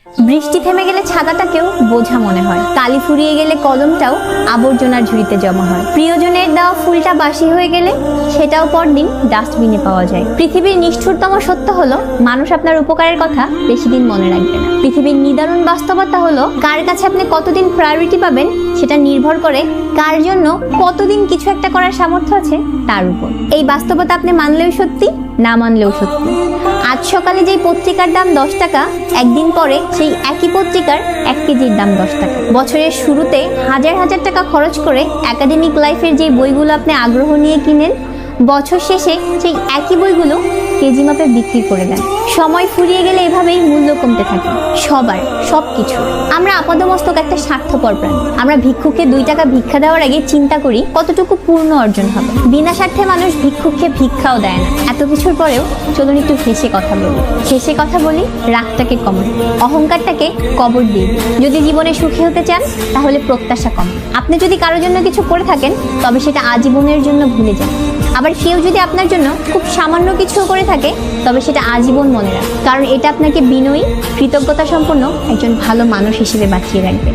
বৃষ্টি থেমে গেলে ছাতাটাকেও বোঝা মনে হয়, কালি ফুরিয়ে গেলে কলমটাও আবর্জনার ঝুড়িতে জমা হয়, প্রিয়জনের দেওয়া ফুলটা বাসি হয়ে গেলে সেটাও পরদিন ডাস্টবিনে পাওয়া যায়। পৃথিবীর নিষ্ঠুরতম সত্য হলো মানুষ আপনার উপকারের কথা বেশি দিন মনে রাখবে না। পৃথিবীর নিদারুণ বাস্তবতা হলো কার কাছে আপনি কতদিন প্রায়োরিটি পাবেন সেটা নির্ভর করে কার জন্য কতদিন কিছু একটা করার সামর্থ্য আছে তার উপর। এই বাস্তবতা আপনি মানলেও সত্যি, না মানলেও সত্যি। আজ সকালে যেই পত্রিকার দাম 10 টাকা, একদিন পরে সেই একই পত্রিকার 1 কেজির দাম 10 টাকা। বছরের শুরুতে হাজার হাজার টাকা খরচ করে একাডেমিক লাইফের যে বইগুলো আপনি আগ্রহ নিয়ে কিনেন, বছর শেষে সেই একই বইগুলো কেজি মাপে বিক্রি করে দেন। সময় ফুরিয়ে গেলে এভাবেই মূল্য কমতে থাকে সবার, সবকিছু। আমরা আপাদমস্তক একটা স্বার্থপর প্রাণী। আমরা ভিক্ষুককে 2 টাকা ভিক্ষা দেওয়ার আগে চিন্তা করি কতটুকু পূর্ণ অর্জন হবে। বিনা স্বার্থে মানুষ ভিক্ষুককে ভিক্ষাও দেয় না। এত কিছুর পরেও চলুন একটু হেসে কথা বলি। হেসে কথা বলি, রাগটাকে কমান, অহংকারটাকে কবর দিই। যদি জীবনে সুখী হতে চান তাহলে প্রত্যাশা কম। আপনি যদি কারোর জন্য কিছু করে থাকেন তবে সেটা আজীবনের জন্য ভুলে যান। আবার কেউ যদি আপনার জন্য খুব সামান্য কিছু করে থাকে তবে সেটা আজীবন মনে রাখ, কারণ এটা আপনাকে বিনয়ী, কৃতজ্ঞতা সম্পন্ন একজন ভালো মানুষ হিসেবে বাঁচিয়ে রাখবে।